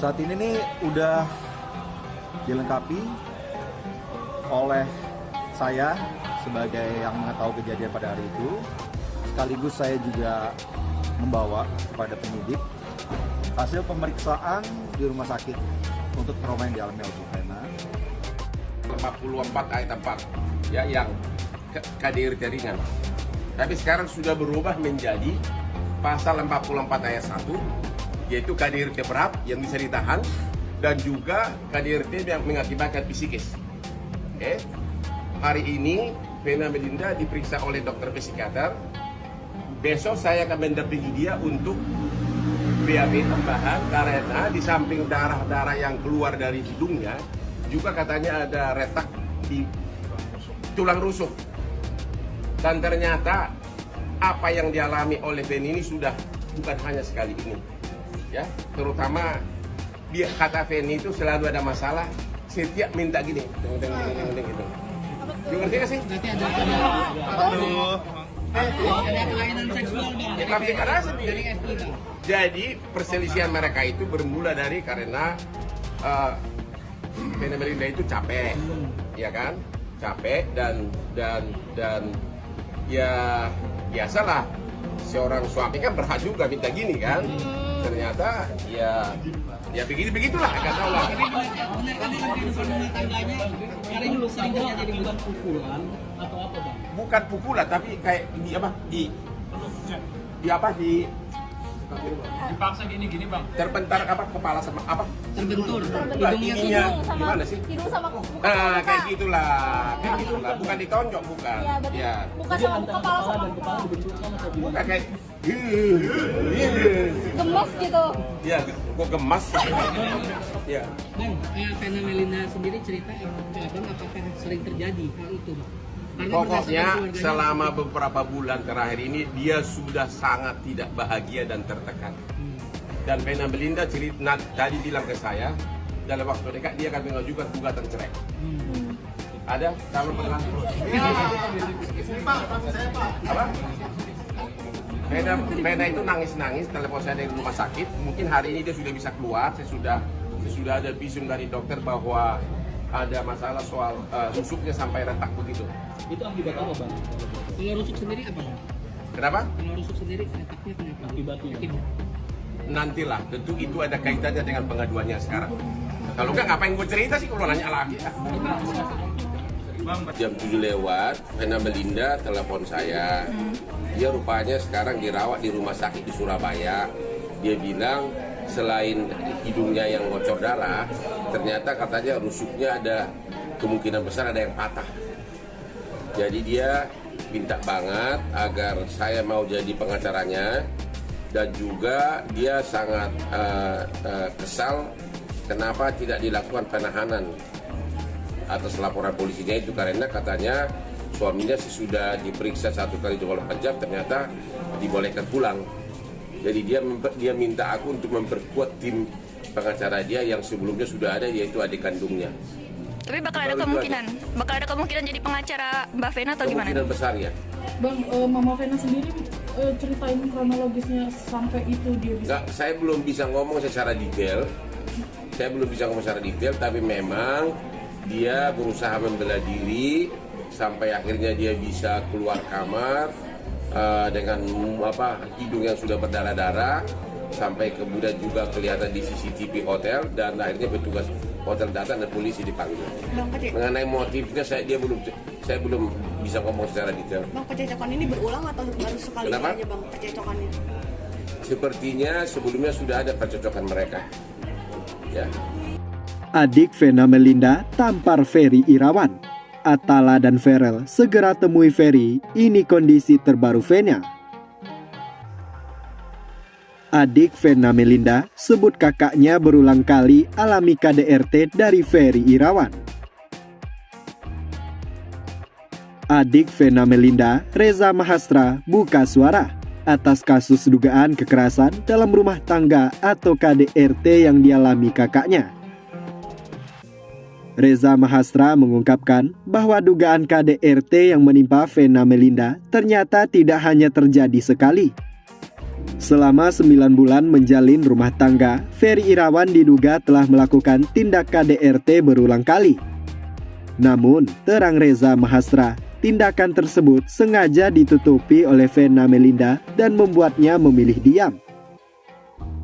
Saat ini nih udah dilengkapi oleh saya sebagai yang mengetahui kejadian pada hari itu. Sekaligus saya juga membawa kepada penyidik hasil pemeriksaan di rumah sakit untuk trauma yang dialami oleh Bu Vena. 44 ayat 4 ya, yang KDRT ringan. Tapi sekarang sudah berubah menjadi pasal 44 ayat 1, yaitu KDRT berat yang bisa ditahan dan juga KDRT yang mengakibatkan psikis. Hari ini Vena Melinda diperiksa oleh dokter psikiater. Besok saya akan mendampingi dia untuk BAB tambahan karena di samping darah-darah yang keluar dari hidungnya juga katanya ada retak di tulang rusuk. Dan ternyata apa yang dialami oleh Vena ini sudah bukan hanya sekali ini. Ya, terutama dia kata Vena itu selalu ada masalah, setiap minta gini, gitu. Ngerti gak sih? Berarti ada kelainan seksual bang. Jadi perselisihan mereka itu bermula dari karena Vena Melinda itu capek, ya kan? Capek dan ya biasalah seorang suami kan berhak juga minta gini kan. Ternyata ya begitulah, nggak tahu lah. Tapi benar kan dalam kehidupan rumah tangganya karena ini sering terjadi bukan pukulan atau apa bang? Bukan pukulan tapi kayak dipaksa gini bang. terpentar kepala sama Terbentur. ininya gimana sih? Hidung sama Kayak gitulah, bukan ditonjok, bukan. Iya, betul. Ya, Bukan sama kepala sama bukan kayak gemes gitu. ya kok gemas. Ya. Bang, Vena Melinda sendiri cerita abang apakah sering terjadi hal itu bang? Karena Pokoknya berdasarkan keluarganya- selama beberapa bulan terakhir ini dia sudah sangat tidak bahagia dan tertekan. Dan Vena Melinda tadi bilang ke saya dalam waktu dekat dia akan mengajukan gugatan cerai. Ada calon pengantin? Apa? Vena itu nangis-nangis, telepon saya dari rumah sakit. Mungkin hari ini dia sudah bisa keluar. Saya sudah ada visum dari dokter bahwa ada masalah soal rusuknya sampai retak begitu. Itu akibat apa bang? Kalau rusuk sendiri apa bang? Kenapa? Kalau rusuk sendiri retaknya kenapa? Akibatnya. Nantilah, tentu itu ada kaitannya dengan pengaduannya sekarang. Kalau enggak ngapain gue cerita sih kalau nanya lagi. Jam 7 lewat, Vena Melinda telepon saya. Dia rupanya sekarang dirawat di rumah sakit di Surabaya. Dia bilang selain hidungnya yang bocor darah, ternyata katanya rusuknya ada kemungkinan besar ada yang patah. Jadi dia minta banget agar saya mau jadi pengacaranya. Dan juga dia sangat kesal kenapa tidak dilakukan penahanan atas laporan polisinya itu, karena katanya suaminya sesudah diperiksa 1 kali 24 jam ternyata dibolehkan pulang. Jadi dia minta aku untuk memperkuat tim pengacara dia yang sebelumnya sudah ada, yaitu adik kandungnya. Tapi bakal ada kemungkinan jadi pengacara Mbak Vena atau gimana? Kemungkinan besar ya. Bang, Mama Vena sendiri ceritain kronologisnya sampai itu dia bisa. Nggak, saya belum bisa ngomong secara detail. Tapi memang dia berusaha membela diri sampai akhirnya dia bisa keluar kamar dengan hidung yang sudah berdarah-darah, sampai kemudian juga kelihatan di CCTV hotel, dan akhirnya petugas hotel datang dan polisi dipanggil. Mengenai motifnya saya belum bisa ngomong secara detail. Bang, percecokan ini berulang atau baru sekali Kenapa? aja bang percecokannya? Sepertinya sebelumnya sudah ada percocokan mereka. Ya. Adik Vena Melinda tampar Ferry Irawan. Atala dan Ferel segera temui Ferry, ini kondisi terbaru Vena. Adik Vena Melinda sebut kakaknya berulang kali alami KDRT dari Ferry Irawan. Adik Vena Melinda, Reza Mahastra, buka suara atas kasus dugaan kekerasan dalam rumah tangga atau KDRT yang dialami kakaknya. Reza Mahastra mengungkapkan bahwa dugaan KDRT yang menimpa Vena Melinda ternyata tidak hanya terjadi sekali. Selama 9 bulan menjalin rumah tangga, Ferry Irawan diduga telah melakukan tindak KDRT berulang kali. Namun, terang Reza Mahastra, tindakan tersebut sengaja ditutupi oleh Vena Melinda dan membuatnya memilih diam.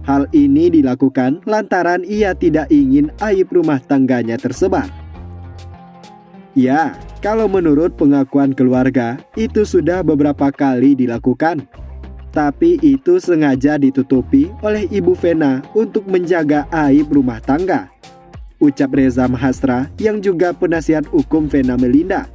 Hal ini dilakukan lantaran ia tidak ingin aib rumah tangganya tersebar. Ya, kalau menurut pengakuan keluarga, itu sudah beberapa kali dilakukan. Tapi itu sengaja ditutupi oleh Ibu Vena untuk menjaga aib rumah tangga, ucap Reza Mahastra yang juga penasihat hukum Vena Melinda.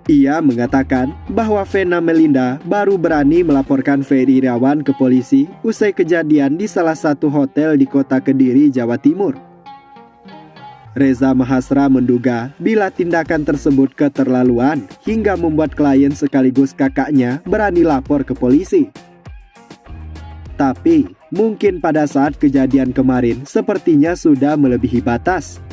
Ia mengatakan bahwa Vena Melinda baru berani melaporkan Ferry Irawan ke polisi usai kejadian di salah satu hotel di kota Kediri, Jawa Timur. Reza Mahastra menduga bila tindakan tersebut keterlaluan hingga membuat klien sekaligus kakaknya berani lapor ke polisi. Tapi, mungkin pada saat kejadian kemarin sepertinya sudah melebihi batas.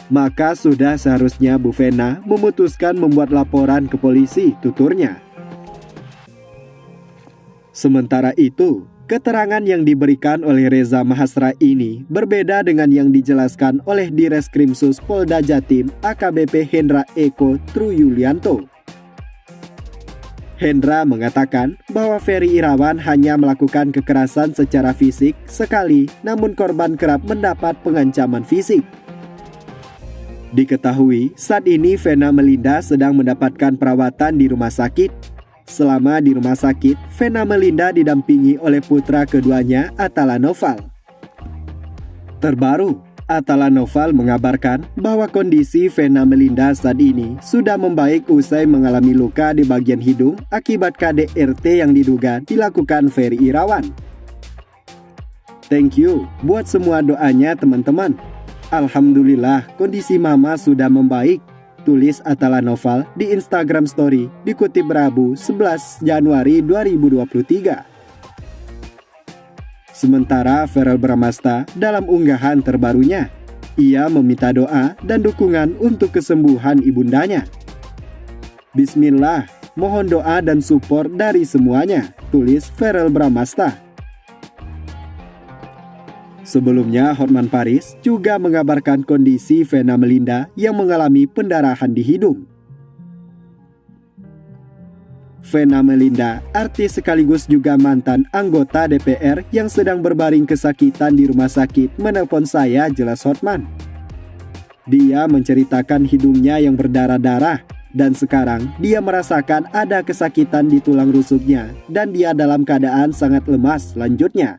Maka sudah seharusnya Bu Vena memutuskan membuat laporan ke polisi, tuturnya. Sementara itu, keterangan yang diberikan oleh Reza Mahastra ini berbeda dengan yang dijelaskan oleh Direskrimsus Polda Jatim AKBP Hendra Eko Truyulianto. Hendra mengatakan bahwa Ferry Irawan hanya melakukan kekerasan secara fisik sekali, namun korban kerap mendapat pengancaman fisik. Diketahui saat ini Vena Melinda sedang mendapatkan perawatan di rumah sakit. Selama di rumah sakit, Vena Melinda didampingi oleh putra keduanya, Atala Noval. Terbaru, Atala Noval mengabarkan bahwa kondisi Vena Melinda saat ini sudah membaik usai mengalami luka di bagian hidung akibat KDRT yang diduga dilakukan Ferry Irawan. Thank you buat semua doanya teman-teman. Alhamdulillah kondisi mama sudah membaik, tulis Atala Noval di Instagram Story dikutip Rabu 11 Januari 2023. Sementara Verrell Bramasta dalam unggahan terbarunya, ia meminta doa dan dukungan untuk kesembuhan ibundanya. Bismillah, mohon doa dan support dari semuanya, tulis Verrell Bramasta. Sebelumnya, Hotman Paris juga mengabarkan kondisi Vena Melinda yang mengalami pendarahan di hidung. Vena Melinda, artis sekaligus juga mantan anggota DPR yang sedang berbaring kesakitan di rumah sakit, menelpon saya, jelas Hotman. Dia menceritakan hidungnya yang berdarah-darah dan sekarang dia merasakan ada kesakitan di tulang rusuknya dan dia dalam keadaan sangat lemas, lanjutnya.